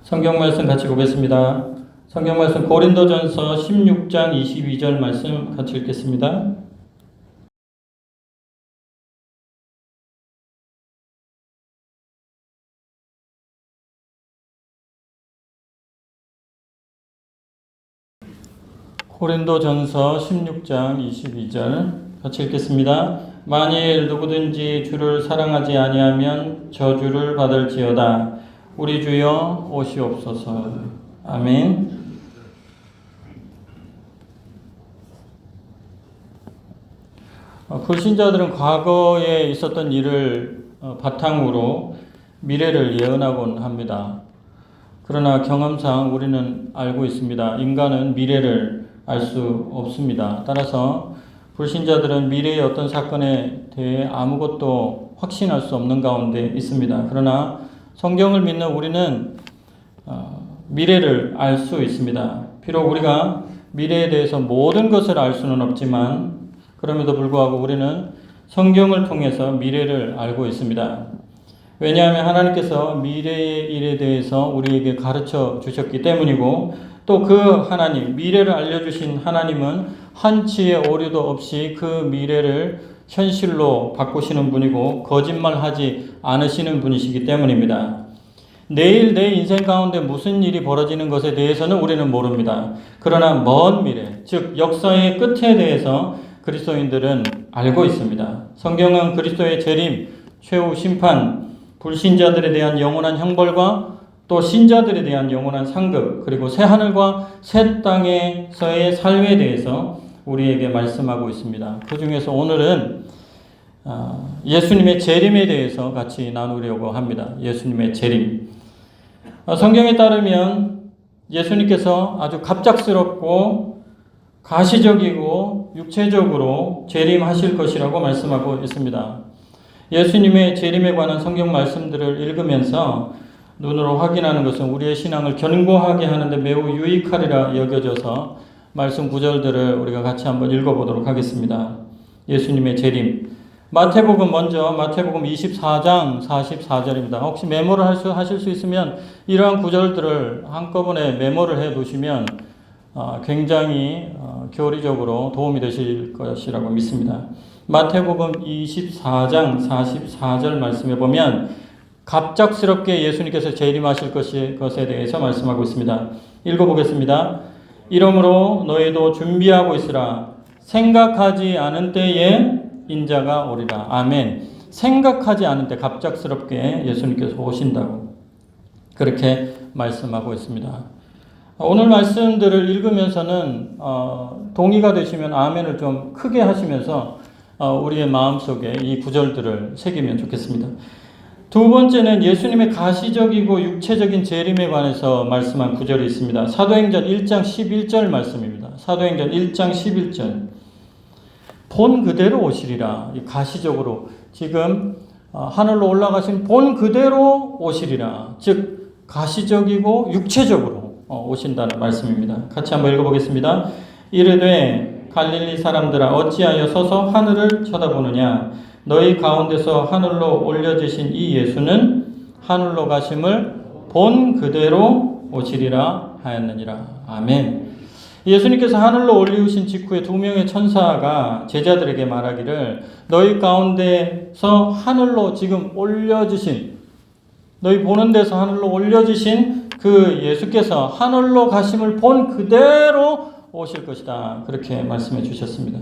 성경 말씀 같이 보겠습니다. 성경 말씀 고린도전서 16장 22절 말씀 같이 읽겠습니다. 고린도전서 16장 22절 같이 읽겠습니다. 만일 누구든지 주를 사랑하지 아니하면 저주를 받을지어다. 우리 주여 오시옵소서. 아멘. 불신자들은 과거에 있었던 일을 바탕으로 미래를 예언하곤 합니다. 그러나 경험상 우리는 알고 있습니다. 인간은 미래를 알 수 없습니다. 따라서 불신자들은 미래의 어떤 사건에 대해 아무것도 확신할 수 없는 가운데 있습니다. 그러나 성경을 믿는 우리는 미래를 알 수 있습니다. 비록 우리가 미래에 대해서 모든 것을 알 수는 없지만 그럼에도 불구하고 우리는 성경을 통해서 미래를 알고 있습니다. 왜냐하면 하나님께서 미래의 일에 대해서 우리에게 가르쳐 주셨기 때문이고 또 그 하나님, 미래를 알려주신 하나님은 한치의 오류도 없이 그 미래를 현실로 바꾸시는 분이고 거짓말하지 않으시는 분이시기 때문입니다. 내일 내 인생 가운데 무슨 일이 벌어지는 것에 대해서는 우리는 모릅니다. 그러나 먼 미래, 즉 역사의 끝에 대해서 그리스도인들은 알고 있습니다. 성경은 그리스도의 재림, 최후 심판, 불신자들에 대한 영원한 형벌과 또 신자들에 대한 영원한 상급, 그리고 새 하늘과 새 땅에서의 삶에 대해서 우리에게 말씀하고 있습니다. 그 중에서 오늘은 예수님의 재림에 대해서 같이 나누려고 합니다. 예수님의 재림. 성경에 따르면 예수님께서 아주 갑작스럽고 가시적이고 육체적으로 재림하실 것이라고 말씀하고 있습니다. 예수님의 재림에 관한 성경 말씀들을 읽으면서 눈으로 확인하는 것은 우리의 신앙을 견고하게 하는데 매우 유익하리라 여겨져서 말씀 구절들을 우리가 같이 한번 읽어보도록 하겠습니다. 예수님의 재림. 마태복음 먼저 마태복음 24장 44절입니다. 혹시 메모를 하실 수 있으면 이러한 구절들을 한꺼번에 메모를 해 두시면 굉장히 교리적으로 도움이 되실 것이라고 믿습니다. 마태복음 24장 44절 말씀에 보면 갑작스럽게 예수님께서 재림하실 것에 대해서 말씀하고 있습니다. 읽어보겠습니다. 이러므로 너희도 준비하고 있으라. 생각하지 않은 때에 인자가 오리라. 아멘. 생각하지 않은 때 갑작스럽게 예수님께서 오신다고 그렇게 말씀하고 있습니다. 오늘 말씀들을 읽으면서는 동의가 되시면 아멘을 좀 크게 하시면서 우리의 마음속에 이 구절들을 새기면 좋겠습니다. 두 번째는 예수님의 가시적이고 육체적인 재림에 관해서 말씀한 구절이 있습니다. 사도행전 1장 11절 말씀입니다. 사도행전 1장 11절. 본 그대로 오시리라. 가시적으로 지금 하늘로 올라가신 본 그대로 오시리라. 즉 가시적이고 육체적으로 오신다는 말씀입니다. 같이 한번 읽어보겠습니다. 이르되 갈릴리 사람들아 어찌하여 서서 하늘을 쳐다보느냐. 너희 가운데서 하늘로 올려지신 이 예수는 하늘로 가심을 본 그대로 오시리라 하였느니라. 아멘. 예수님께서 하늘로 올리우신 직후에 두 명의 천사가 제자들에게 말하기를 너희 가운데서 하늘로 지금 올려지신 너희 보는 데서 하늘로 올려지신 그 예수께서 하늘로 가심을 본 그대로 오실 것이다. 그렇게 말씀해 주셨습니다.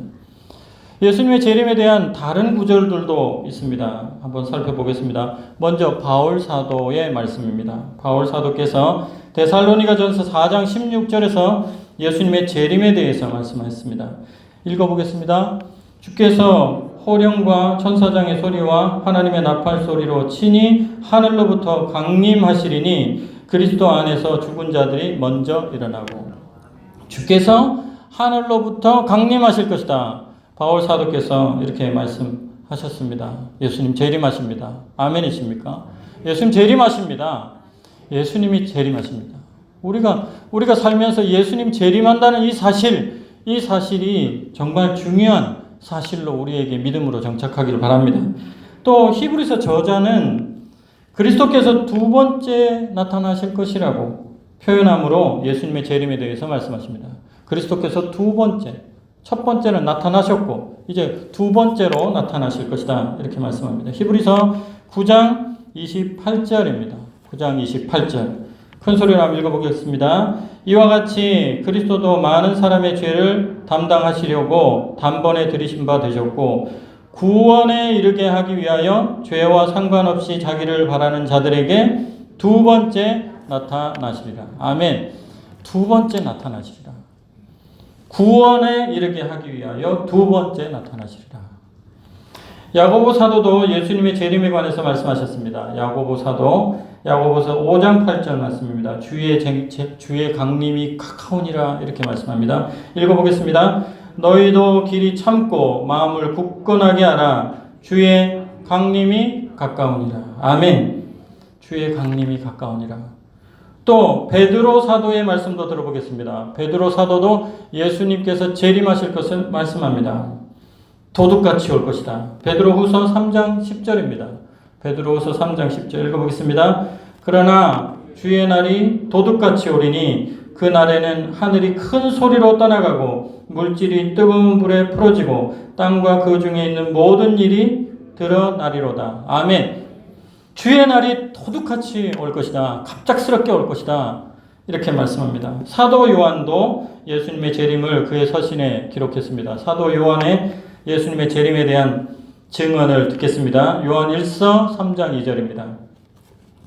예수님의 재림에 대한 다른 구절들도 있습니다. 한번 살펴보겠습니다. 먼저 바울 사도의 말씀입니다. 바울 사도께서 데살로니가전서 4장 16절에서 예수님의 재림에 대해서 말씀하셨습니다. 읽어보겠습니다. 주께서 호령과 천사장의 소리와 하나님의 나팔 소리로 친히 하늘로부터 강림하시리니 그리스도 안에서 죽은 자들이 먼저 일어나고 주께서 하늘로부터 강림하실 것이다. 바울 사도께서 이렇게 말씀하셨습니다. 예수님 재림하십니다. 아멘이십니까? 예수님 재림하십니다. 예수님이 재림하십니다. 우리가 살면서 예수님 재림한다는 이 사실이 정말 중요한 사실로 우리에게 믿음으로 정착하기를 바랍니다. 또 히브리서 저자는 그리스도께서 두 번째 나타나실 것이라고 표현함으로 예수님의 재림에 대해서 말씀하십니다. 그리스도께서 두 번째, 첫 번째는 나타나셨고 이제 두 번째로 나타나실 것이다 이렇게 말씀합니다. 히브리서 9장 28절입니다. 9장 28절 큰 소리로 한번 읽어보겠습니다. 이와 같이 그리스도도 많은 사람의 죄를 담당하시려고 단번에 들이신 바 되셨고 구원에 이르게 하기 위하여 죄와 상관없이 자기를 바라는 자들에게 두 번째 나타나시리라. 아멘. 두 번째 나타나시리라. 구원에 이르게 하기 위하여 두 번째 나타나시리라. 야고보 사도도 예수님의 재림에 관해서 말씀하셨습니다. 야고보 사도 야고보서 5장 8절 말씀입니다. 주의 강림이 가까우니라 이렇게 말씀합니다. 읽어보겠습니다. 너희도 길이 참고 마음을 굳건하게 하라. 주의 강림이 가까우니라. 아멘. 주의 강림이 가까우니라. 또 베드로 사도의 말씀도 들어보겠습니다. 베드로 사도도 예수님께서 재림하실 것을 말씀합니다. 도둑같이 올 것이다. 베드로후서 3장 10절입니다. 베드로후서 3장 10절 읽어보겠습니다. 그러나 주의 날이 도둑같이 오리니 그 날에는 하늘이 큰 소리로 떠나가고 물질이 뜨거운 불에 풀어지고 땅과 그 중에 있는 모든 일이 드러나리로다. 아멘. 주의 날이 도둑같이 올 것이다. 갑작스럽게 올 것이다. 이렇게 말씀합니다. 사도 요한도 예수님의 재림을 그의 서신에 기록했습니다. 사도 요한의 예수님의 재림에 대한 증언을 듣겠습니다. 요한 1서 3장 2절입니다.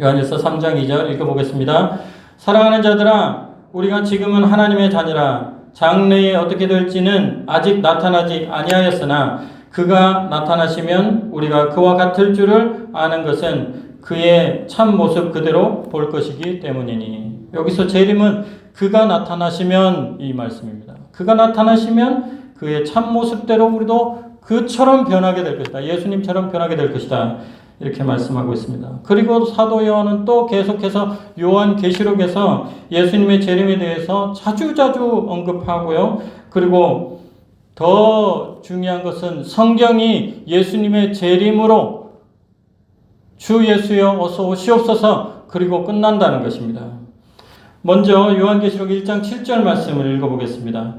요한 1서 3장 2절 읽어보겠습니다. 사랑하는 자들아 우리가 지금은 하나님의 자녀라. 장래에 어떻게 될지는 아직 나타나지 아니하였으나 그가 나타나시면 우리가 그와 같을 줄을 아는 것은 그의 참 모습 그대로 볼 것이기 때문이니. 여기서 재림은 그가 나타나시면 이 말씀입니다. 그가 나타나시면 그의 참 모습대로 우리도 그처럼 변하게 될 것이다. 예수님처럼 변하게 될 것이다. 이렇게 말씀하고 있습니다. 그리고 사도 요한은 또 계속해서 요한계시록에서 예수님의 재림에 대해서 자주자주 언급하고요. 그리고 더 중요한 것은 성경이 예수님의 재림으로 주 예수여 어서 오시옵소서 그리고 끝난다는 것입니다. 먼저 요한계시록 1장 7절 말씀을 읽어보겠습니다.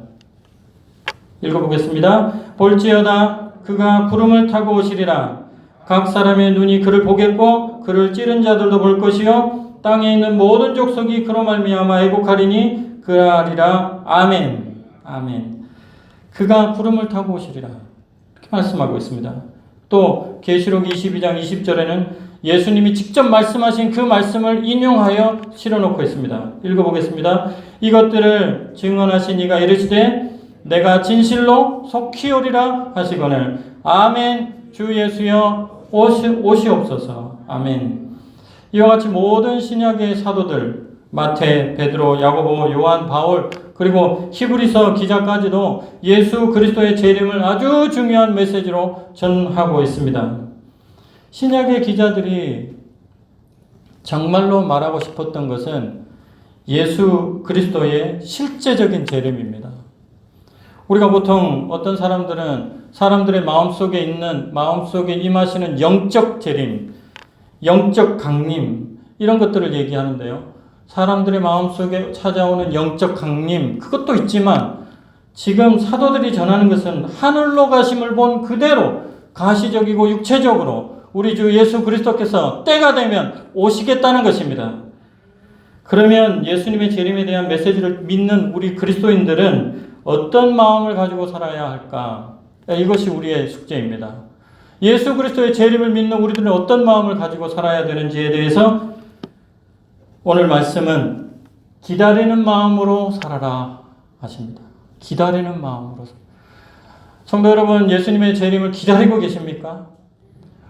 볼지어다 그가 구름을 타고 오시리라. 각 사람의 눈이 그를 보겠고 그를 찌른 자들도 볼 것이요 땅에 있는 모든 족속이 그로 말미암아 애곡하리니 그러하리라. 아멘. 아멘. 그가 구름을 타고 오시리라. 이렇게 말씀하고 있습니다. 또 계시록 22장 20절에는 예수님이 직접 말씀하신 그 말씀을 인용하여 실어놓고 있습니다. 읽어보겠습니다. 이것들을 증언하신 이가 이르시되 내가 진실로 속히 오리라 하시거늘. 아멘. 주 예수여 오시옵소서. 아멘. 이와 같이 모든 신약의 사도들 마태, 베드로, 야고보, 요한, 바울 그리고 히브리서 기자까지도 예수 그리스도의 재림을 아주 중요한 메시지로 전하고 있습니다. 신약의 기자들이 정말로 말하고 싶었던 것은 예수 그리스도의 실제적인 재림입니다. 우리가 보통 어떤 사람들은 사람들의 마음속에 임하시는 영적 재림, 영적 강림 이런 것들을 얘기하는데요. 사람들의 마음속에 찾아오는 영적 강림 그것도 있지만 지금 사도들이 전하는 것은 하늘로 가심을 본 그대로 가시적이고 육체적으로 우리 주 예수 그리스도께서 때가 되면 오시겠다는 것입니다. 그러면 예수님의 재림에 대한 메시지를 믿는 우리 그리스도인들은 어떤 마음을 가지고 살아야 할까? 이것이 우리의 숙제입니다. 예수 그리스도의 재림을 믿는 우리들은 어떤 마음을 가지고 살아야 되는지에 대해서 오늘 말씀은 기다리는 마음으로 살아라 하십니다. 기다리는 마음으로. 성도 여러분, 예수님의 재림을 기다리고 계십니까?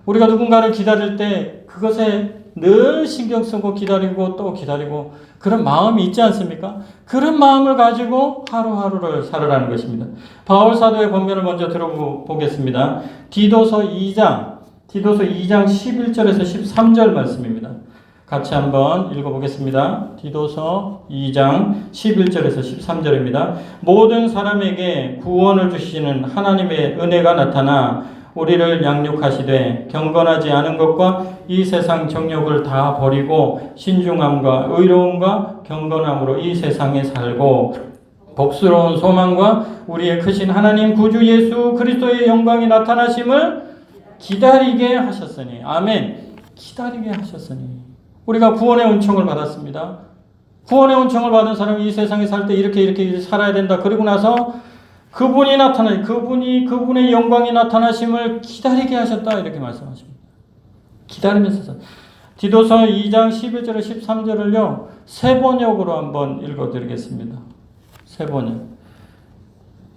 우리가 누군가를 기다릴 때 그것에 늘 신경 쓰고 기다리고 또 기다리고 그런 마음이 있지 않습니까? 그런 마음을 가지고 하루하루를 살아라는 것입니다. 바울 사도의 권면을 먼저 들어보겠습니다. 디도서 2장 11절에서 13절 말씀입니다. 같이 한번 읽어보겠습니다. 디도서 2장 11절에서 13절입니다. 모든 사람에게 구원을 주시는 하나님의 은혜가 나타나 우리를 양육하시되 경건하지 않은 것과 이 세상 정욕을 다 버리고 신중함과 의로움과 경건함으로 이 세상에 살고 복스러운 소망과 우리의 크신 하나님 구주 예수 그리스도의 영광이 나타나심을 기다리게 하셨으니. 아멘. 기다리게 하셨으니. 우리가 구원의 은총을 받았습니다. 구원의 은총을 받은 사람이 이 세상에 살 때 이렇게 살아야 된다. 그리고 나서 그분이 나타나, 그분의 영광이 나타나심을 기다리게 하셨다. 이렇게 말씀하십니다. 기다리면서. 디도서 2장 12절 13절을요. 세 번역으로 한번 읽어드리겠습니다. 세 번역.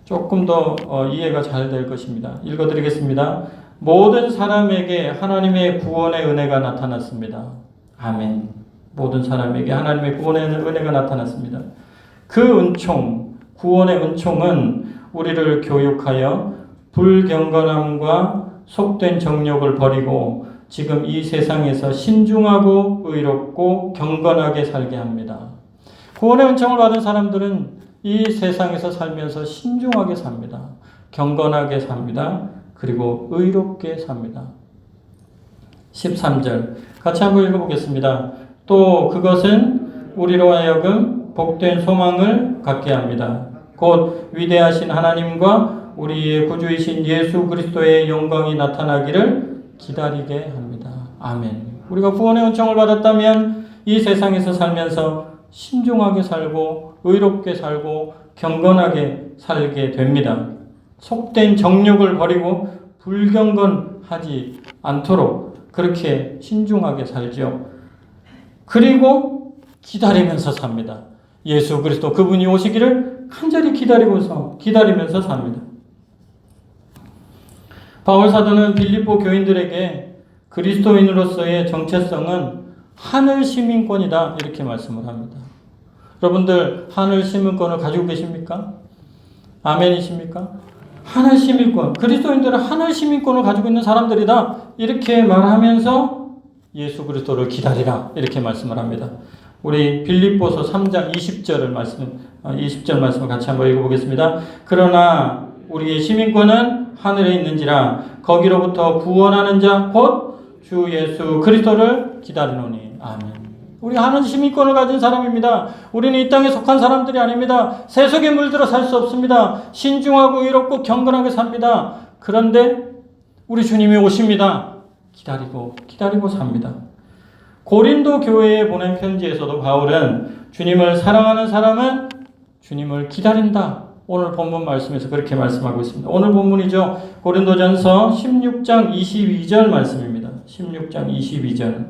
조금 더 이해가 잘 될 것입니다. 읽어드리겠습니다. 모든 사람에게 하나님의 구원의 은혜가 나타났습니다. 아멘. 모든 사람에게 하나님의 구원의 은혜가 나타났습니다. 그 은총, 구원의 은총은 우리를 교육하여 불경건함과 속된 정욕을 버리고 지금 이 세상에서 신중하고 의롭고 경건하게 살게 합니다. 구원의 은총을 받은 사람들은 이 세상에서 살면서 신중하게 삽니다. 경건하게 삽니다. 그리고 의롭게 삽니다. 13절 같이 한번 읽어보겠습니다. 또 그것은 우리로 하여금 복된 소망을 갖게 합니다. 곧 위대하신 하나님과 우리의 구주이신 예수 그리스도의 영광이 나타나기를 기다리게 합니다. 아멘. 우리가 구원의 은총을 받았다면 이 세상에서 살면서 신중하게 살고 의롭게 살고 경건하게 살게 됩니다. 속된 정욕을 버리고 불경건하지 않도록 그렇게 신중하게 살죠. 그리고 기다리면서 삽니다. 예수 그리스도 그분이 오시기를 간절히 기다리면서 삽니다. 바울 사도는 빌립보 교인들에게 그리스도인으로서의 정체성은 하늘 시민권이다 이렇게 말씀을 합니다. 여러분들 하늘 시민권을 가지고 계십니까? 아멘이십니까? 하늘 시민권, 그리스도인들은 하늘 시민권을 가지고 있는 사람들이다 이렇게 말하면서 예수 그리스도를 기다리라 이렇게 말씀을 합니다. 우리 빌립보서 3장 20절 말씀을 같이 한번 읽어보겠습니다. 그러나 우리의 시민권은 하늘에 있는지라 거기로부터 구원하는 자 곧 주 예수 그리스도를 기다리노니. 아멘. 우리 하늘 시민권을 가진 사람입니다. 우리는 이 땅에 속한 사람들이 아닙니다. 세속에 물들어 살 수 없습니다. 신중하고 의롭고 경건하게 삽니다. 그런데 우리 주님이 오십니다. 기다리고 삽니다. 고린도 교회에 보낸 편지에서도 바울은 주님을 사랑하는 사람은 주님을 기다린다. 오늘 본문 말씀에서 그렇게 말씀하고 있습니다. 오늘 본문이죠. 고린도전서 16장 22절 말씀입니다. 16장 22절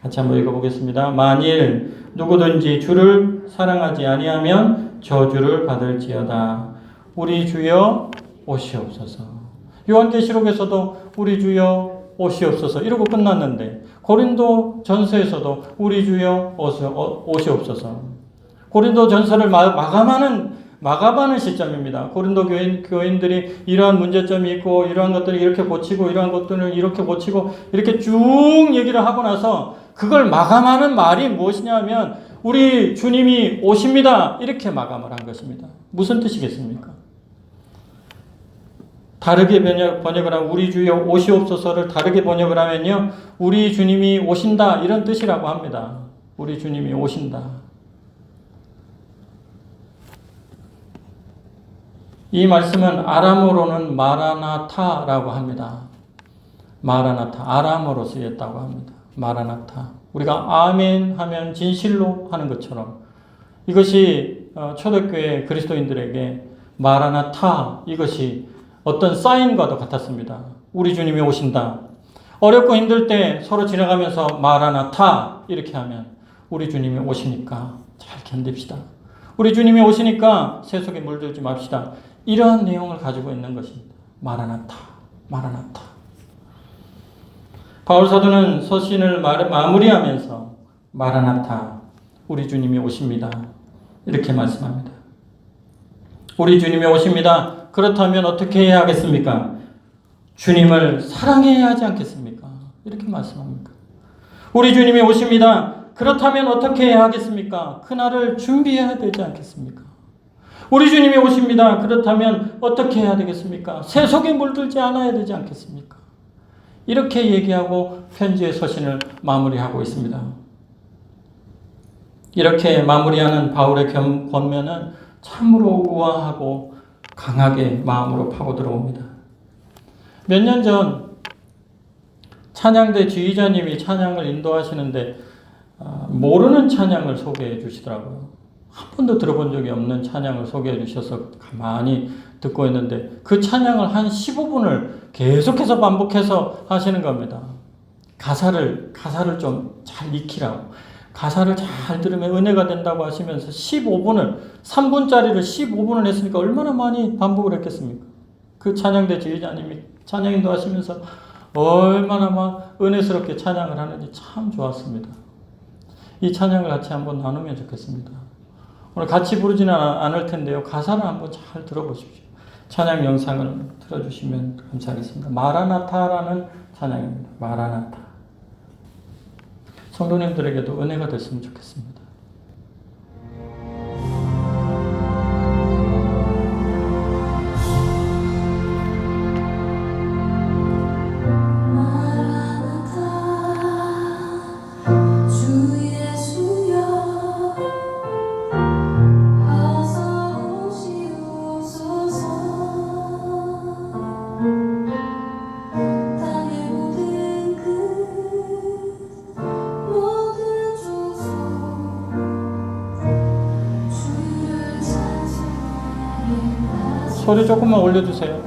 같이 한번 읽어보겠습니다. 만일 누구든지 주를 사랑하지 아니하면 저주를 받을지어다. 우리 주여 오시옵소서. 요한계시록에서도 우리 주여 오시옵소서 이러고 끝났는데 고린도 전서에서도 우리 주여 오시옵소서. 고린도 전서를 마감하는 시점입니다. 고린도 교인들이 이러한 문제점이 있고 이러한 것들을 이렇게 고치고 이러한 것들을 이렇게 고치고 이렇게 쭉 얘기를 하고 나서 그걸 마감하는 말이 무엇이냐면 우리 주님이 오십니다 이렇게 마감을 한 것입니다. 무슨 뜻이겠습니까? 다르게 번역을 하면 우리 주여 오시옵소서를 다르게 번역을 하면요 우리 주님이 오신다 이런 뜻이라고 합니다. 우리 주님이 오신다. 이 말씀은 아람어로는 마라나타라고 합니다. 마라나타, 아람어로 쓰였다고 합니다. 마라나타. 우리가 아멘 하면 진실로 하는 것처럼 이것이 초대교회 그리스도인들에게 마라나타 이것이 어떤 사인과도 같았습니다. 우리 주님이 오신다. 어렵고 힘들 때 서로 지나가면서 마라나타 이렇게 하면 우리 주님이 오시니까 잘 견딥시다. 우리 주님이 오시니까 세속에 물들지 맙시다. 이러한 내용을 가지고 있는 것입니다. 마라나타, 마라나타. 바울 사도는 서신을 마무리하면서 마라나타, 우리 주님이 오십니다. 이렇게 말씀합니다. 우리 주님이 오십니다. 그렇다면 어떻게 해야 하겠습니까? 주님을 사랑해야 하지 않겠습니까? 이렇게 말씀합니다. 우리 주님이 오십니다. 그렇다면 어떻게 해야 하겠습니까? 그날을 준비해야 되지 않겠습니까? 우리 주님이 오십니다. 그렇다면 어떻게 해야 되겠습니까? 새 속에 물들지 않아야 되지 않겠습니까? 이렇게 얘기하고 편지의 서신을 마무리하고 있습니다. 이렇게 마무리하는 바울의 권면은 참으로 우아하고 강하게 마음으로 파고 들어옵니다. 몇 년 전 찬양대 지휘자님이 찬양을 인도하시는데 모르는 찬양을 소개해 주시더라고요. 한 번도 들어본 적이 없는 찬양을 소개해 주셔서 가만히 듣고 있는데 그 찬양을 한 15분을 계속해서 반복해서 하시는 겁니다. 가사를 좀 잘 익히라고. 가사를 잘 들으면 은혜가 된다고 하시면서 3분짜리를 15분을 했으니까 얼마나 많이 반복을 했겠습니까? 그 찬양대 지휘자님이 찬양 인도하시면서 얼마나 막 은혜스럽게 찬양을 하는지 참 좋았습니다. 이 찬양을 같이 한번 나누면 좋겠습니다. 오늘 같이 부르지는 않을 텐데요. 가사를 한번 잘 들어보십시오. 찬양 영상을 틀어주시면 감사하겠습니다. 마라나타라는 찬양입니다. 마라나타. 성도님들에게도 은혜가 됐으면 좋겠습니다. 소리 조금만 올려주세요.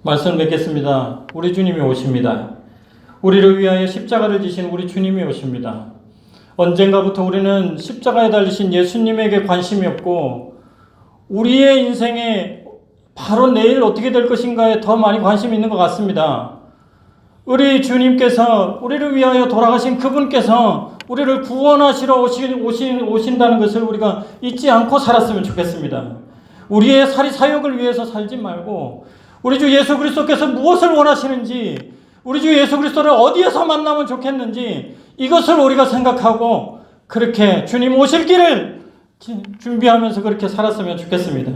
말씀을 맺겠습니다. 우리 주님이 오십니다. 우리를 위하여 십자가를 지신 우리 주님이 오십니다. 언젠가부터 우리는 십자가에 달리신 예수님에게 관심이 없고 우리의 인생에 바로 내일 어떻게 될 것인가에 더 많이 관심이 있는 것 같습니다. 우리 주님께서 우리를 위하여 돌아가신 그분께서 우리를 구원하시러 오신다는 것을 우리가 잊지 않고 살았으면 좋겠습니다. 우리의 사리사욕을 위해서 살지 말고 우리 주 예수 그리스도께서 무엇을 원하시는지, 우리 주 예수 그리스도를 어디에서 만나면 좋겠는지 이것을 우리가 생각하고 그렇게 주님 오실 길을 준비하면서 그렇게 살았으면 좋겠습니다.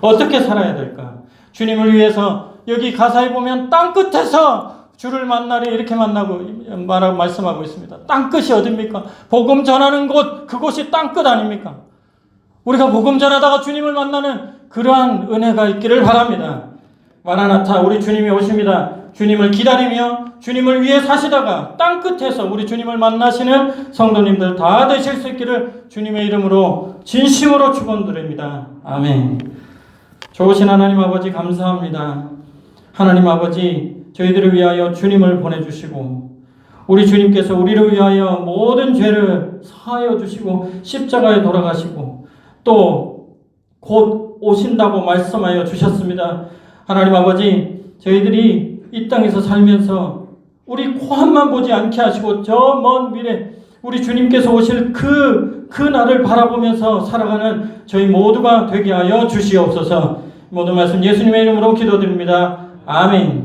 어떻게 살아야 될까? 주님을 위해서 여기 가사에 보면 땅끝에서 주를 만나리 이렇게 말씀하고 있습니다. 땅끝이 어딥니까? 복음 전하는 곳, 그곳이 땅끝 아닙니까? 우리가 복음 전하다가 주님을 만나는 그러한 은혜가 있기를 바랍니다. 마라나타, 우리 주님이 오십니다. 주님을 기다리며 주님을 위해 사시다가 땅끝에서 우리 주님을 만나시는 성도님들 다 되실 수 있기를 주님의 이름으로 진심으로 축원드립니다. 아멘. 좋으신 하나님 아버지 감사합니다. 하나님 아버지, 저희들을 위하여 주님을 보내주시고 우리 주님께서 우리를 위하여 모든 죄를 사하여 주시고 십자가에 돌아가시고 또 곧 오신다고 말씀하여 주셨습니다. 하나님 아버지, 저희들이 이 땅에서 살면서 우리 코앞만 보지 않게 하시고 저 먼 미래 우리 주님께서 오실 그 날을 바라보면서 살아가는 저희 모두가 되게 하여 주시옵소서. 모든 말씀 예수님의 이름으로 기도드립니다. 아멘.